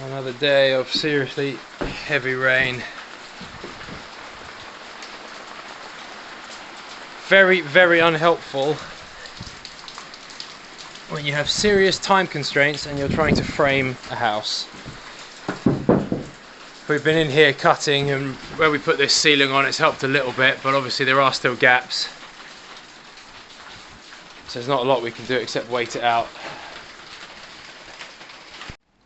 Another day of seriously heavy rain. Very, very unhelpful when you have serious time constraints and you're trying to frame a house. We've been in here cutting, and where we put this ceiling on it's helped a little bit, but obviously there are still gaps. So there's not a lot we can do except wait it out.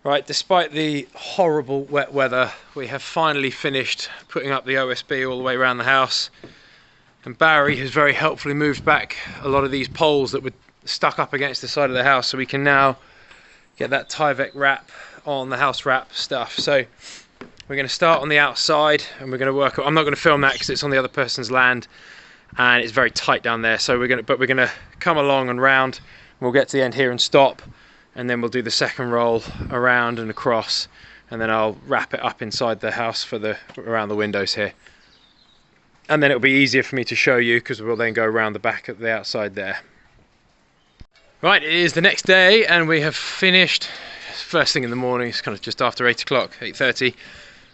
Right, despite the horrible wet weather, we have finally finished putting up the OSB all the way around the house. And Barry has very helpfully moved back a lot of these poles that were stuck up against the side of the house, so we can now get that Tyvek wrap on the house wrap stuff. So we're going to start on the outside and we're going to work. I'm not going to film that because it's on the other person's land and it's very tight down there. So we're going to come along and round. We'll get to the end here and stop, and then we'll do the second roll around and across, and then I'll wrap it up inside the house for around the windows here. And then it'll be easier for me to show you because we'll then go around the back of the outside there. Right, it is the next day and we have finished. First thing in the morning, it's kind of just after 8 o'clock, 8:30.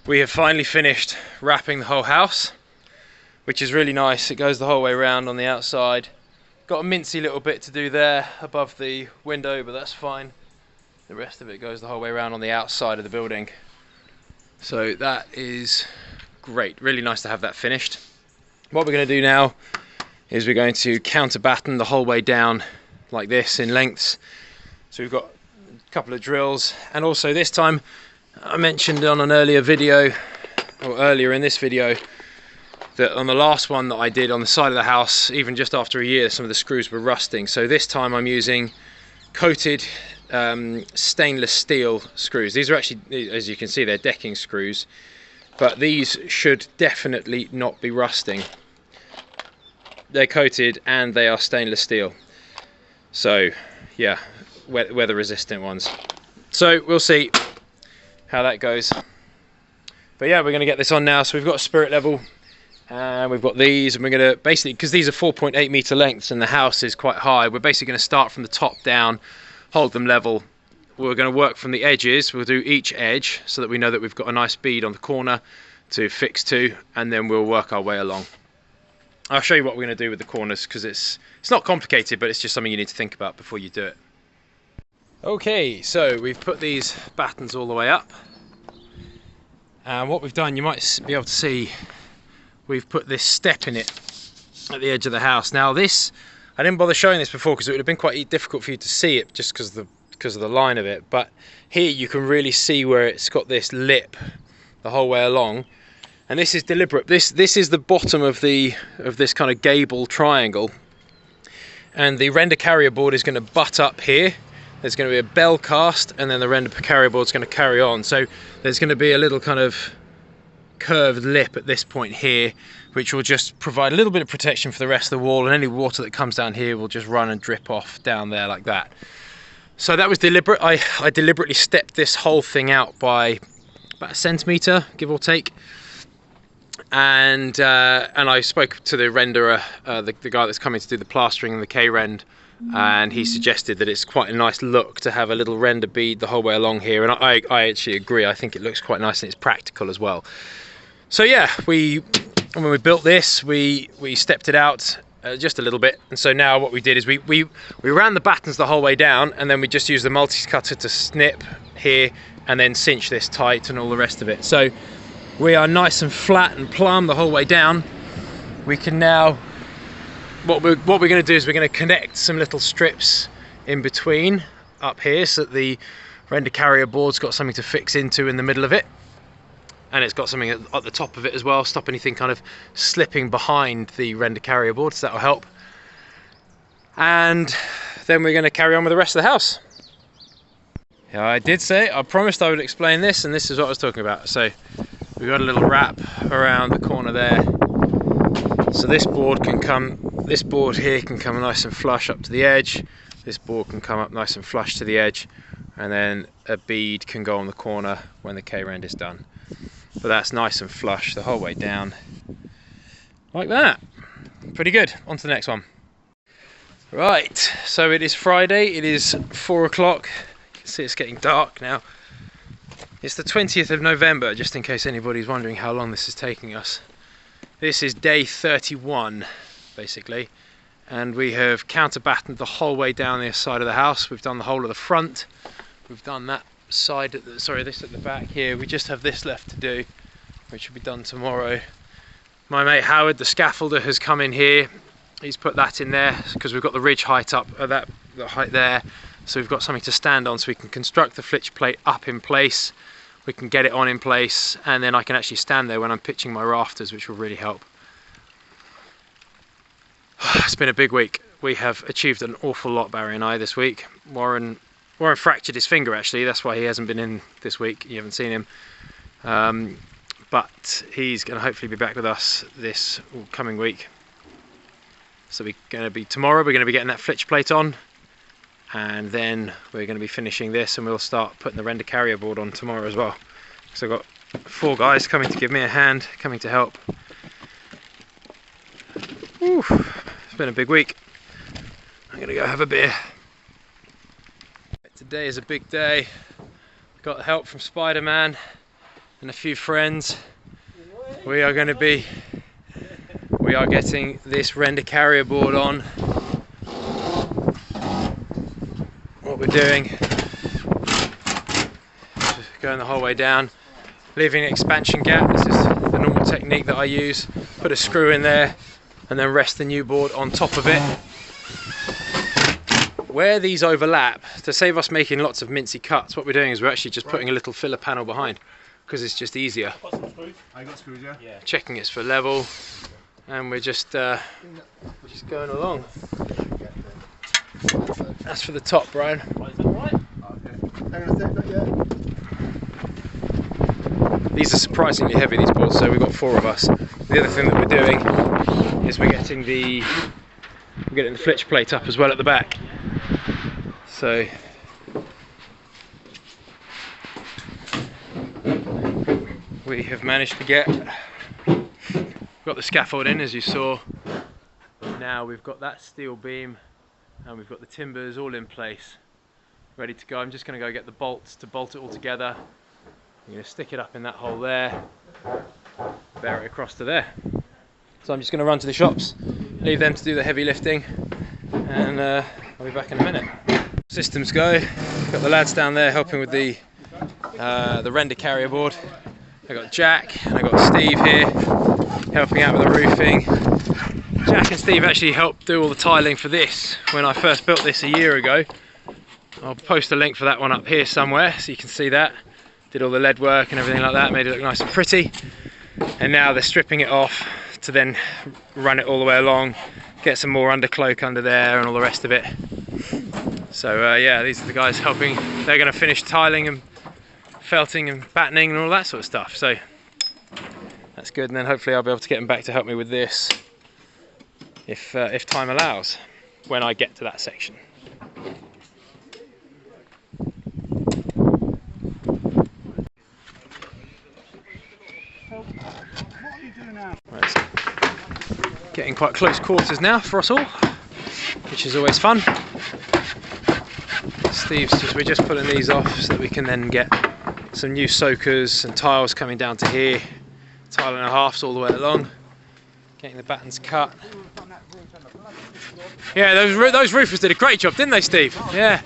We have finally finished wrapping the whole house, which is really nice. It goes the whole way around on the outside. Got a mincy little bit to do there above the window, but that's fine. The rest of it goes the whole way around on the outside of the building. So that is great, really nice to have that finished. What we're going to do now is we're going to counter-batten the whole way down like this in lengths. So we've got a couple of drills, and also this time I mentioned on an earlier video, or earlier in this video, that on the last one that I did on the side of the house, even just after a year, some of the screws were rusting. So this time I'm using coated stainless steel screws. These are actually, as you can see, they're decking screws, but these should definitely not be rusting. They're coated and they are stainless steel. So yeah, weather resistant ones. So we'll see how that goes. But yeah, we're going to get this on now. So we've got a spirit level and we've got these, and we're going to basically, because these are 4.8 meter lengths and the house is quite high, we're basically going to start from the top down, hold them level. We're going to work from the edges. We'll do each edge so that we know that we've got a nice bead on the corner to fix to, and then we'll work our way along. I'll show you what we're going to do with the corners because it's not complicated, but it's just something you need to think about before you do it. Okay, so we've put these battens all the way up, and what we've done, you might be able to see, we've put this step in it at the edge of the house. Now this, I didn't bother showing this before because it would have been quite difficult for you to see it just because of the line of it, but here you can really see where it's got this lip the whole way along, and this is deliberate. This is the bottom of this kind of gable triangle, and the render carrier board is going to butt up here. There's going to be a bell cast, and then the render carrier board is going to carry on. So there's going to be a little kind of curved lip at this point here, which will just provide a little bit of protection for the rest of the wall, and any water that comes down here will just run and drip off down there like that. So that was deliberate. I deliberately stepped this whole thing out by about 1 centimetre, give or take. And I spoke to the renderer, the guy that's coming to do the plastering and the K-rend, and he suggested that it's quite a nice look to have a little render bead the whole way along here, and I actually agree. I think it looks quite nice and it's practical as well. So yeah, when we built this, we stepped it out just a little bit, and so now what we did is we ran the battens the whole way down, and then we just used the multi-cutter to snip here and then cinch this tight and all the rest of it. So we are nice and flat and plumb the whole way down. We can now, what we're going to do is we're going to connect some little strips in between up here so that the render carrier board's got something to fix into in the middle of it, and it's got something at the top of it as well, stop anything kind of slipping behind the render carrier board, so that'll help. And then we're going to carry on with the rest of the house. Yeah, I promised I would explain this, and this is what I was talking about. So we've got a little wrap around the corner there, so this board here can come nice and flush up to the edge, this board can come up nice and flush to the edge, and then a bead can go on the corner when the K-rend is done. But that's nice and flush the whole way down like that. Pretty good. On to the next one. Right, so it is Friday, it is 4 o'clock. You can see it's getting dark now. It's the 20th of November, just in case anybody's wondering how long this is taking us. This is day 31, basically, and we have counter-battened the whole way down this side of the house. We've done the whole of the front. We've done that side, this at the back here. We just have this left to do, which will be done tomorrow. My mate Howard, the scaffolder, has come in here. He's put that in there because we've got the ridge height up, the height there. So we've got something to stand on, so we can construct the flitch plate up in place. We can get it on in place, and then I can actually stand there when I'm pitching my rafters, which will really help. It's been a big week. We have achieved an awful lot, Barry and I, this week. Warren fractured his finger, actually. That's why he hasn't been in this week. You haven't seen him. But he's going to hopefully be back with us this coming week. So tomorrow we're going to be getting that flitch plate on, and then we're going to be finishing this, and we'll start putting the render carrier board on tomorrow as well. So I've got 4 guys coming to give me a hand, coming to help. Whew, it's been a big week. I'm going to go have a beer. Today is a big day. Got help from Spider-Man and a few friends. We are getting this render carrier board on. What we're doing, just going the whole way down, leaving an expansion gap. This is the normal technique that I use. Put a screw in there and then rest the new board on top of it. Where these overlap, to save us making lots of mincy cuts, what we're doing is we're actually just putting a little filler panel behind, because it's just easier. I got screws, yeah? Yeah. Checking it's for level, and we're just going along. That's for the top, Brian. These are surprisingly heavy, these boards, so we've got 4 of us. The other thing that we're doing is we're getting the flitch plate up as well at the back. So we have managed to got the scaffold in, as you saw. Now we've got that steel beam and we've got the timbers all in place, ready to go. I'm just going to go get the bolts to bolt it all together. I'm going to stick it up in that hole there, bear it across to there. So I'm just going to run to the shops, leave them to do the heavy lifting, and I'll be back in a minute. Systems go. Got the lads down there helping with the render carrier board. I got Jack and I got Steve here helping out with the roofing. Jack and Steve actually helped do all the tiling for this when I first built this a year ago. I'll post a link for that one up here somewhere so you can see that. Did all the lead work and everything like that, made it look nice and pretty. And now they're stripping it off to then run it all the way along, get some more undercloak under there and all the rest of it. So yeah, these are the guys helping. They're going to finish tiling and felting and battening and all that sort of stuff. So that's good, and then hopefully I'll be able to get them back to help me with this if time allows, when I get to that section. Right, so getting quite close quarters now for us all, which is always fun. We're just pulling these off so that we can then get some new soakers and tiles coming down to here, tile and a halves all the way along, getting the battens cut. Yeah, those roofers did a great job, didn't they, Steve? Yeah.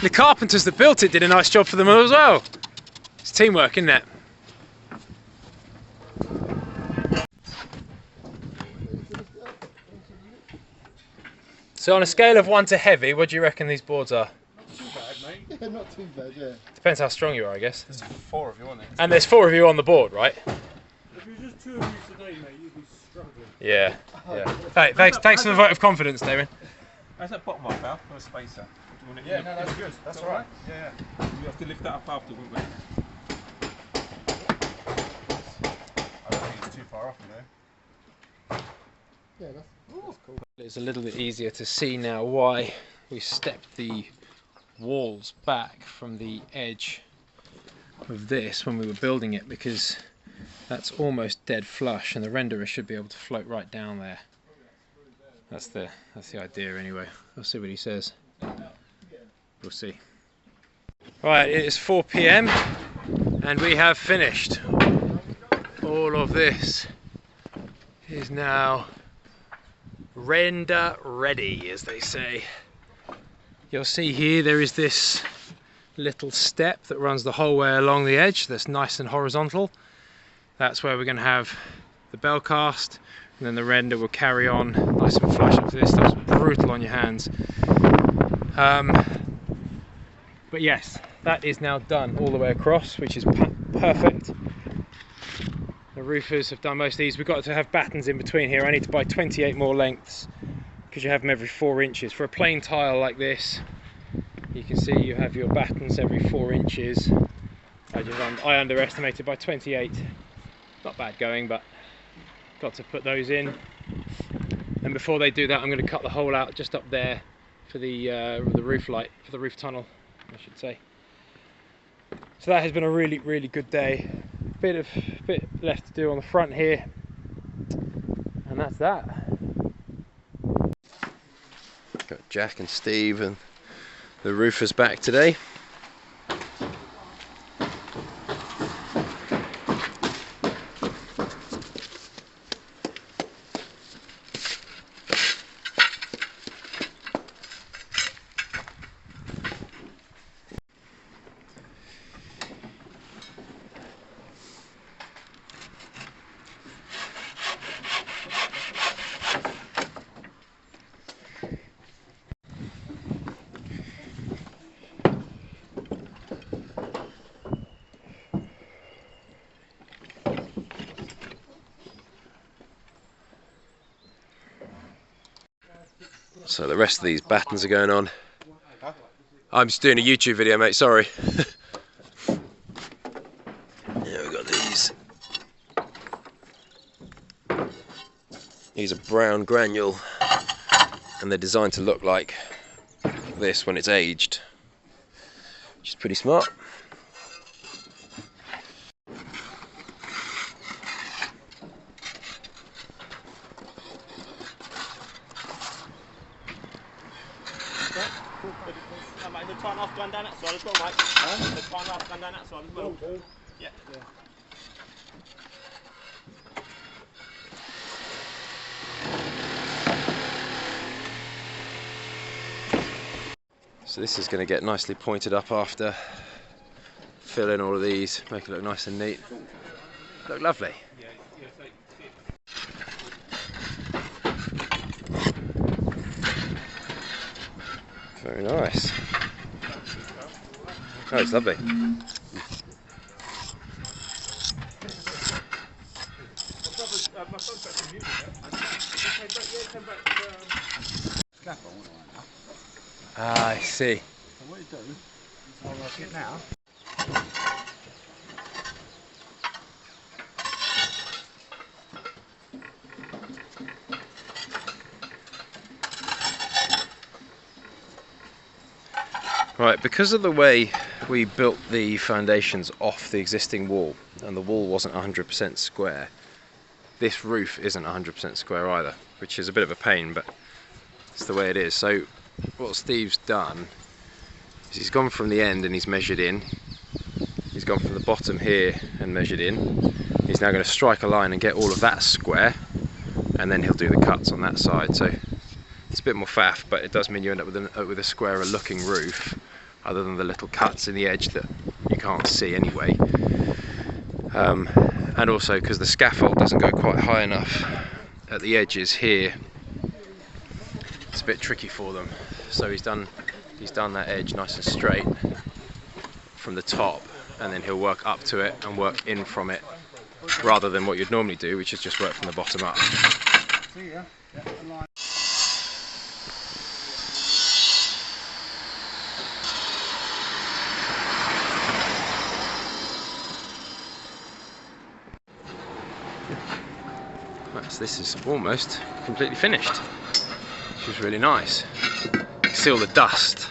The carpenters that built it did a nice job for them as well. It's teamwork, isn't it? So on a scale of 1 to heavy, what do you reckon these boards are? Not too bad, mate. Yeah, not too bad, yeah. Depends how strong you are, I guess. There's 4 of you on it. And there's 4 of you on the board, right? If you're just 2 of you today, mate, you'd be struggling. Yeah, yeah. Hey, thanks for the vote of confidence, Damien. How's that bottom up, Al? On a spacer. Yeah, no, that's good. That's all right. Yeah, yeah. We have to lift that up after, won't we? I don't think it's too far off, you know. Yeah, that's cool. It's a little bit easier to see now why we stepped the walls back from the edge of this when we were building it, because that's almost dead flush and the renderer should be able to float right down there. That's the idea anyway. We'll see what he says. We'll see. Right, it is 4 PM. And we have finished. All of this is now render ready, as they say. You'll see here there is this little step that runs the whole way along the edge that's nice and horizontal. That's where we're going to have the bell cast, and then the render will carry on nice and flush up to this. That's brutal on your hands. But yes, that is now done all the way across, which is perfect. The roofers have done most of these. We've got to have battens in between here. I need to buy 28 more lengths because you have them every 4 inches. For a plain tile like this, you can see you have your battens every 4 inches. I underestimated by 28. Not bad going, but got to put those in. And before they do that, I'm going to cut the hole out just up there for the roof light, for the roof tunnel, I should say. So that has been a really, really good day. Bit left to do on the front here, and that's that. Got Jack and Steve and the roofers back today. So the rest of these battens are going on. I'm just doing a YouTube video, mate, sorry. Yeah, we've got these. These are brown granule, and they're designed to look like this when it's aged, which is pretty smart. The time off going down that side as well, mate. The time off going down that side as well. Yeah. So this is going to get nicely pointed up after. Fill in all of these, make it look nice and neat. Look lovely. Very nice. Oh, it's lovely. Ah, I see. So what you do, I'll like it now. Right, because of the way we built the foundations off the existing wall, and the wall wasn't 100% square, this roof isn't 100% square either, which is a bit of a pain, but it's the way it is. So what Steve's done is he's gone from the end and he's measured in. He's gone from the bottom here and measured in. He's now going to strike a line and get all of that square, and then he'll do the cuts on that side. So it's a bit more faff, but it does mean you end up with a squarer looking roof, other than the little cuts in the edge that you can't see anyway. And also because the scaffold doesn't go quite high enough at the edges here, it's a bit tricky for them. So he's done that edge nice and straight from the top, and then he'll work up to it and work in from it, rather than what you'd normally do, which is just work from the bottom up. See ya. Yeah, align. So this is almost completely finished, which is really nice. You can see all the dust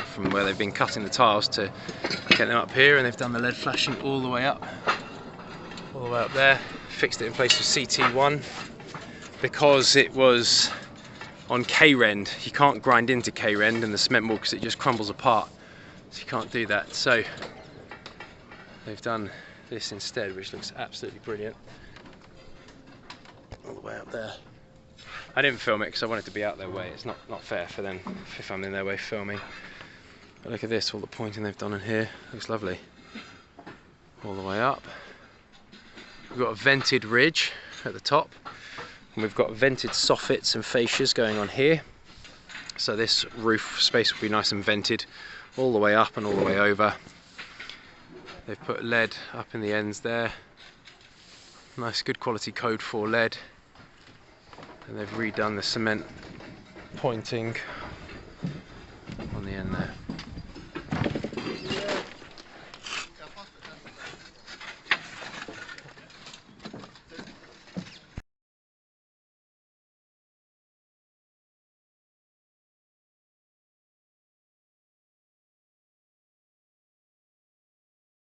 from where they've been cutting the tiles to get them up here, and they've done the lead flashing all the way up there. Fixed it in place with CT1 because it was on K-rend. You can't grind into K-rend in the cement mold because it just crumbles apart, so you can't do that. So they've done this instead, which looks absolutely brilliant. All the way up there. I didn't film it because I wanted to be out their way. It's not fair for them if I'm in their way filming. But look at this, all the pointing they've done in here. Looks lovely. All the way up. We've got a vented ridge at the top. And we've got vented soffits and fascias going on here. So this roof space will be nice and vented all the way up and all the way over. They've put lead up in the ends there. Nice good quality code 4 lead. And they've redone the cement pointing on the end there.